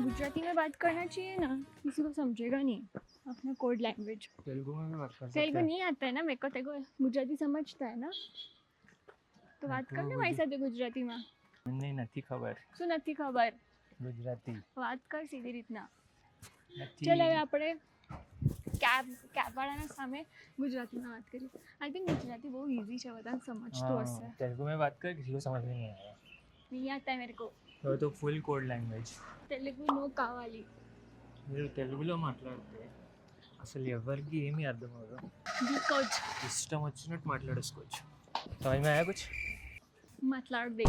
गुजराती में बात करना चाहिए ना, किसी को समझेगा नहीं अपना कोड लैंग्वेज। तेलुगु में भी बात कर सकते तेलुगु हैं। नहीं आता है ना मेरे को, तेरे को गुजराती समझता है ना, तो बात कर ले भाई साथ गुजराती में। नहीं નથી ખબર શું નથી ખબર? ગુજરાતી વાત કર સીધી રીતના. નથી ચાલ હવે આપણે કેબવાળાના સામે ગુજરાતીમાં વાત કરીએ. આઈ થિંક ગુજરાતી બહુ ઇઝી છે, બધાને સમજતું હશે. तेलुगु में बात कर, किसी को समझ नहीं आएगा। नहीं आता है मेरे को तो फुल कोड लैंग्वेज తెలుగు నో కావాలి. మీరు తెలుగులో మాట్లాడితే అసలు ఎవరికి ఏమీ అర్థం అవ్వదు, ఇంకోటి ఇష్టం వచ్చినట్టు మాట్లాడేసుకోవచ్చు। समझ में आया कुछ? మాట్లాడు दे.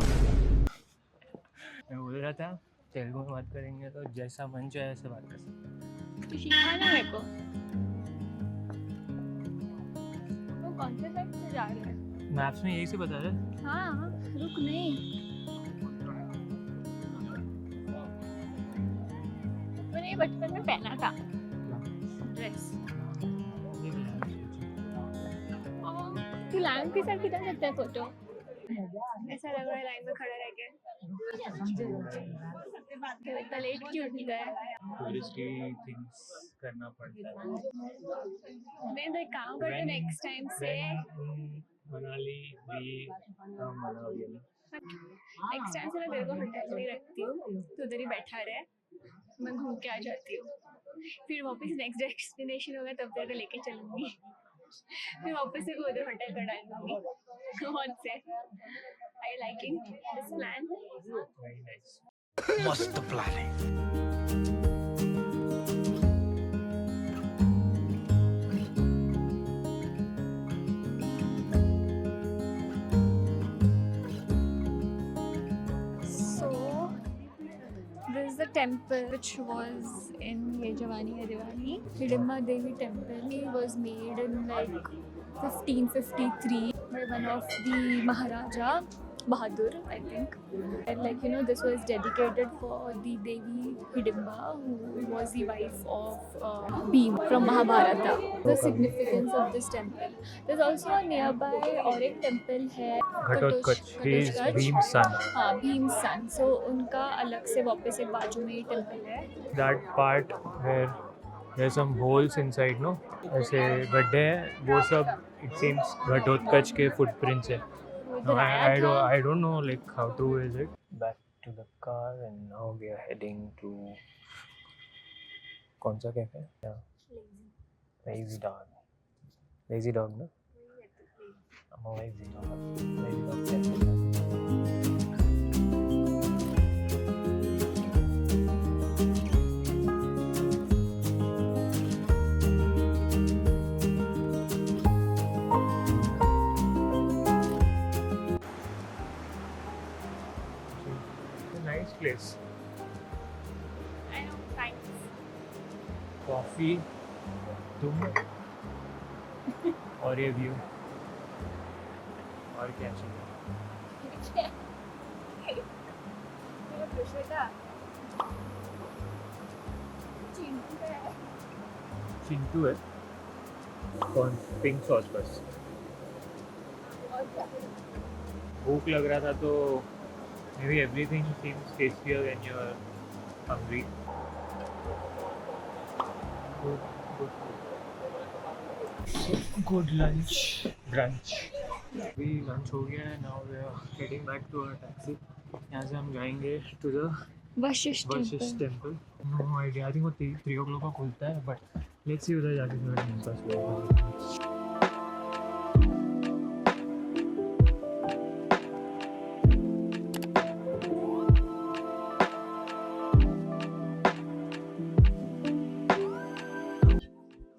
मैं बोल रहा था तेलुगु में बात करेंगे तो जैसा मन चाहे ऐसे बात कर सकते हैं। तो सिखाना मेरे को। वो कौन से साइड से जा रहे हैं? मैप्स में यही से बता रहे। हाँ रुक नहीं, मैंने ये बचपन में पहना था ड्रेस। तू लाइन के साथ खींचा सकता है फोटो, ऐसा लग रहा है लाइन में खड़ा रह के। तो इतना लेट क्यों उठ गए? टूरिस्टी थिंग्स करना पड़ता है। मैं तो एक काम करती हूँ नेक्स्ट टाइम से, मनाली भी मनाली नेक्स्ट टाइम से मैं तेरे को होटल में ही रखती हूँ, तू उधर ही बैठा रहे, मैं घूम के आ जाती हूँ। फिर वापस नेक्स्ट डेस्टिनेशन होगा तब तेरे को लेके चलूंगी, फिर वापस से उधर होटल पर डाल दूंगी। कौन से? Are you liking this plan? Very nice. मस्त प्लान है। So this is the temple which was in Ye Jawani Hai Diwani. Hidimba Devi temple. It was made in like 1553 by one of the Maharaja Bahadur, I think. And like you know, this was dedicated for the Devi Hidimba, who was the wife of Bhim from Mahabharata. The significance of this temple. There's also a nearby Auric temple है Ghatotkacha, he is Bhim's son. हाँ Bhim's son. So उनका अलग से वापस एक बाजू में ही temple है. That part where there's some holes inside, no? ऐसे गड्ढे हैं, वो सब it seems घटोत्कच के footprints है। No, I don't know like how true is it. Back to the car and now we are heading to कौन सा cafe? Yeah. Lazy Dog. Lazy Dog, no? I'm a lazy dog. Lazy Dog cafe. Nice place. I know, thanks. Coffee, तुम और ये view और क्या चाहिए? मेरा pressure था। चिंटू है। चिंटू है। कौन? पिंक सॉस बस। और क्या? भूख लग रहा था तो maybe everything seems tastier when you're hungry. Good lunch, brunch. अभी लंच हो गया है, now we are heading back to our taxi. यहाँ से हम जाएंगे to the Vashishtha temple. No idea, I think वो 3 o'clock का खुलता है, but let's see उधर जाके थोड़ा टाइम पास करेंगे।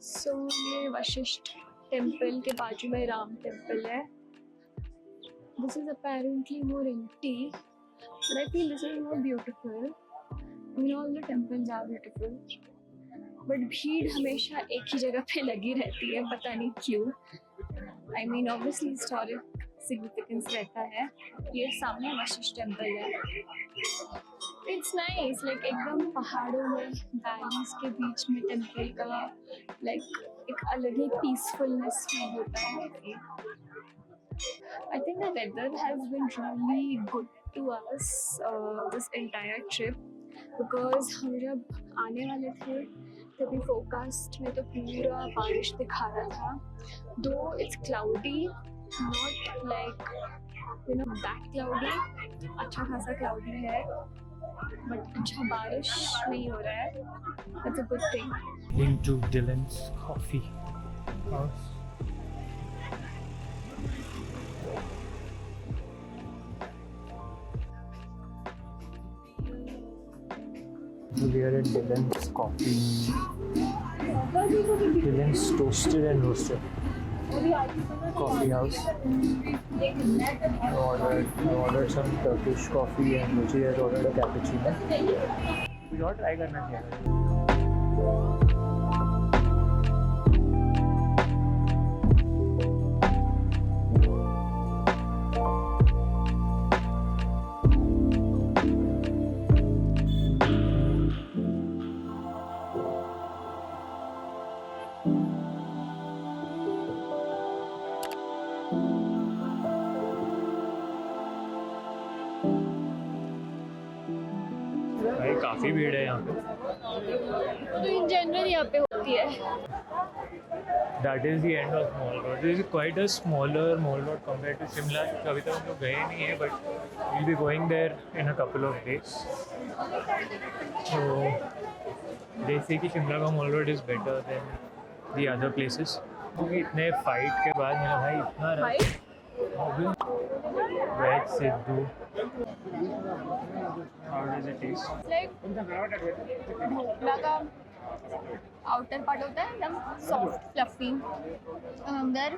So ये वशिष्ठ टेम्पल के बाजू में राम टेम्पल है. This is apparently more empty, but I feel this is more beautiful. I mean all the temples are beautiful, but भीड़ हमेशा एक ही जगह पे लगी रहती है, पता नहीं क्यों. I mean obviously historic significance रहता है. ये सामने वशिष्ठ टेम्पल है. It's nice, like एकदम पहाड़ों में वैलीज के बीच में टेम्पल का like एक अलग ही पीसफुलनेस फील होता है. I think the weather has been really good to us this entire trip. Because हम जब आने वाले थे तभी फोरकास्ट में तो पूरा बारिश दिखा रहा था. दो it's cloudy, not like that cloudy, अच्छा खासा क्लाउडी है बट अच्छा बारिश नहीं हो रहा है. That's a good thing. Into Dylan's coffee house. We are at Dylan's Dylan's Toasted and Roasted coffee house. I ordered some Turkish coffee and Ruchi has ordered a cappuccino. कुछ और try करना चाहिए. भाई काफ़ी भीड़ है यहाँ पे. तो इन जनरल यहाँ पे होती है. That is the end of Mall Road. This is quite a smaller Mall Road compared to Shimla. अभी तक हम लोग गए नहीं हैं, but we'll be going there in a couple of days. So they say कि शिमला का Mall Road is better than the other places. क्योंकि इतने फाइट के बाद मेरा भाई इतना Right? Veg Siddhu. How does it taste? Like dhokla का आउटर पार्ट होता है एकदम सॉफ्ट फ्लफी, अंदर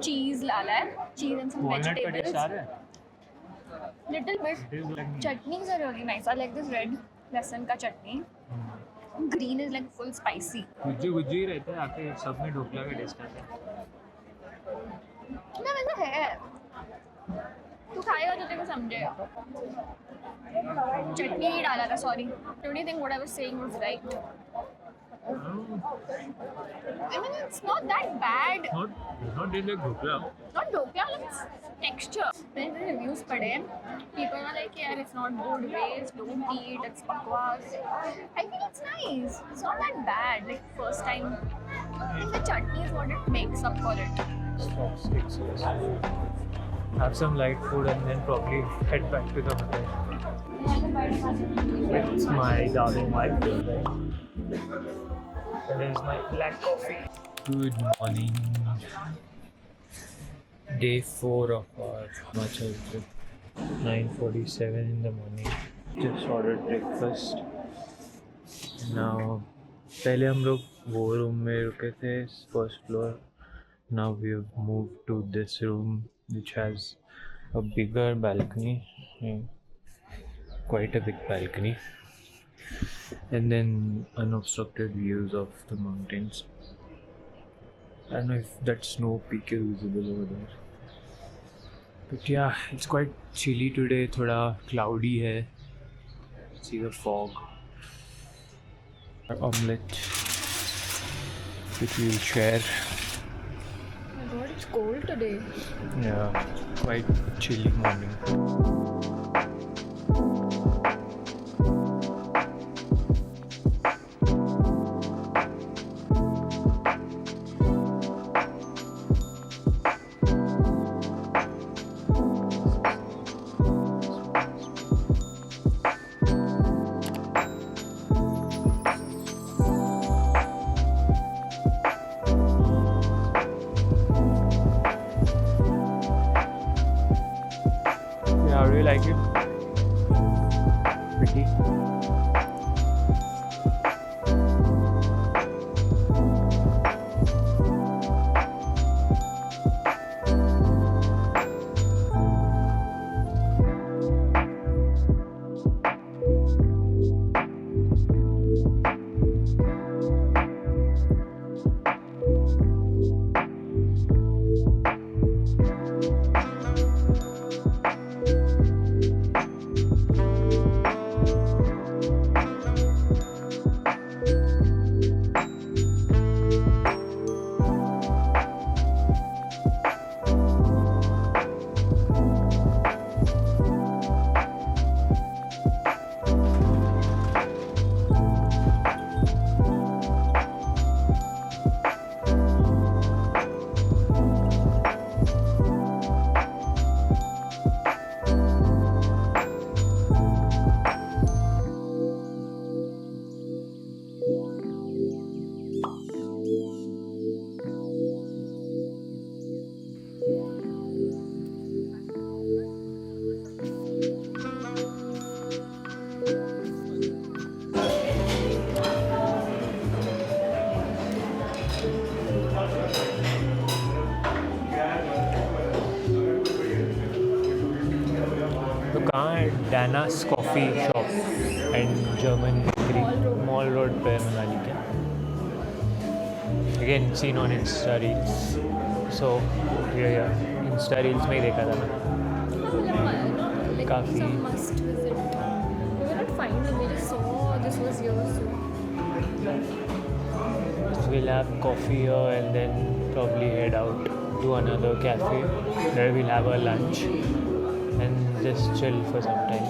चीज डाला है, चीज एंड सम Walnut का taste वेजिटेबल्स, आ रहा है? Little bit. It is like Chutneys are really nice. I like this red लहसुन का चटनी. Green is like full spicy. Gujji Gujji ही रहता है. आके सब में ढोकला का टेस्ट आता है. ना वैसा है, तू खाएगा तो तेरे को समझेगा. चटनी ही डाला था, sorry. Don't you think what I was saying was right? I mean, it's not that bad. Not taste like dhokla. Not dhokla, like it's texture. मैंने reviews पढ़े, people are like, यार it's not good, waste, don't eat, it's bakwas. I feel it's nice. It's not that bad. Like first time, I think the chutney is what it makes up for it. Chopsticks. Have some light food and then probably head back to the hotel. With my darling wife. And there's my black coffee. Good morning. Day 4 of our Himachal trip. 9:47 in the morning. Just ordered breakfast. Now, पहले हम लोग वो room में रुके थे, first floor. Now we've moved to this room which has a bigger balcony, quite a big balcony, and then unobstructed views of the mountains. I don't know if that snow peak is visible over there. But yeah, it's quite chilly today, thoda cloudy hai. See the fog. Our omelette, which we'll share. Oh my god, it's cold today. Yeah, quite chilly morning. Yeah, I really कहाँ है? डानास coffee shop and German bakery, mall road पे मनाली क्या? Again seen on insta reels, so ये insta reels में ही देखा था मैं. काफ़ी Some must visit. We were not finding. We just saw this was yours. So we'll have coffee here and then probably head out to another cafe. There we'll have a lunch and just chill for some time.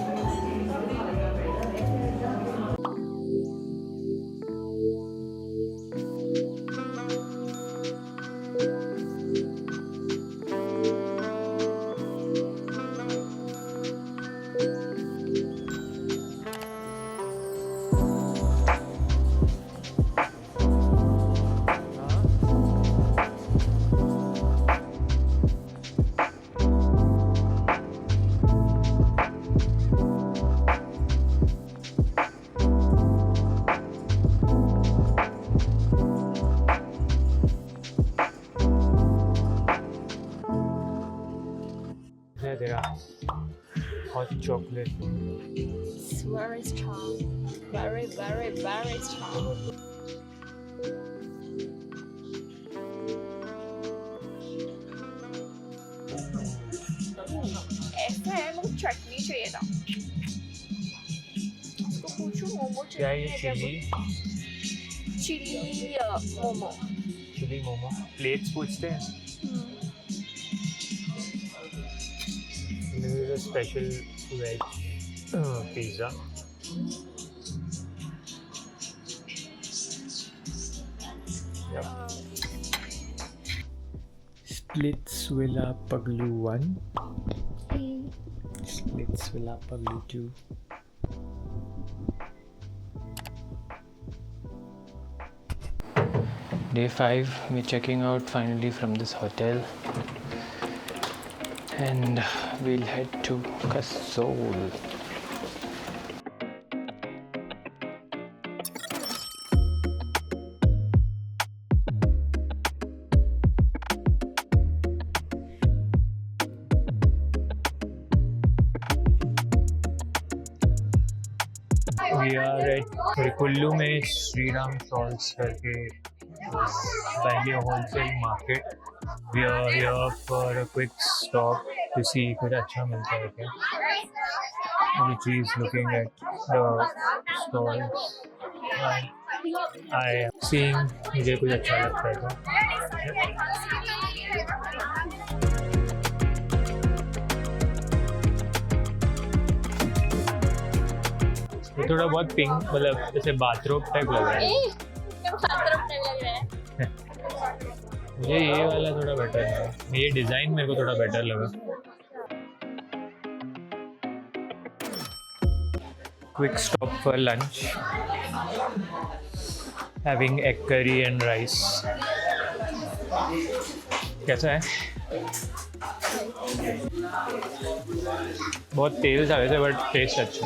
There hot chocolate. It's very strong. Very, very, very strong. ऐसा है मुझे चटनी चाहिए था. उसको पूछूं मोमो क्या ये चाहिए chilli momo. Chilli momo plates पूछते हैं. This is a special veg pizza. Yep. Splits Villa Paglu 1. Splits Villa Paglu 2. Day 5, we're checking out finally from this hotel. And we'll head to Kasol. We are at Kullu में Shriram stalls करके apparently a wholesale market. We are here for a quick stop to see कुछ अच्छा मिलता है क्या. Which is looking at the stalls. I am seeing मुझे कुछ अच्छा लगता है क्या. ये थोड़ा बहुत पिंक मतलब जैसे बाथरूम टाइप लग रहा है. मुझे ये वाला थोड़ा बेटर लगा. ये डिज़ाइन मेरे को थोड़ा बेटर लगा. Quick stop for lunch. Having egg curry and rice. कैसा है? बहुत तेल सा वैसे बट टेस्ट अच्छा.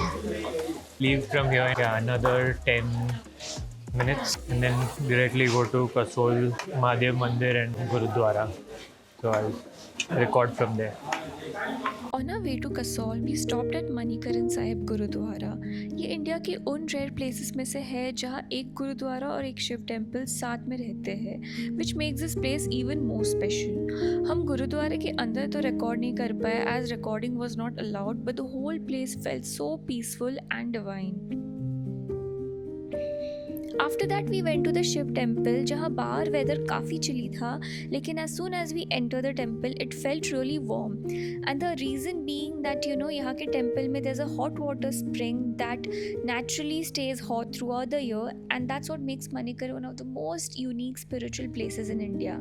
Leave from here another 10 minutes and then directly go to Kasol Mahadev Mandir and Gurudwara. So I'll record from there. On our way to Kasol, we stopped at Manikaran Sahib Gurudwara. ये India के उन rare places में से है जहाँ एक गुरुद्वारा और एक शिव टेम्पल साथ में रहते हैं, which makes this place even more special. हम गुरुद्वारे के अंदर तो रिकॉर्ड नहीं कर पाए as recording was not allowed, but the whole place felt so peaceful and divine. After that we went to the Shiv temple जहाँ बाहर weather काफ़ी chilly था, लेकिन as soon as we entered the temple it felt really warm, and the reason being that यहाँ के temple में there's a hot water spring that naturally stays hot throughout the year, and that's what makes Manikaran one of the most unique spiritual places in India.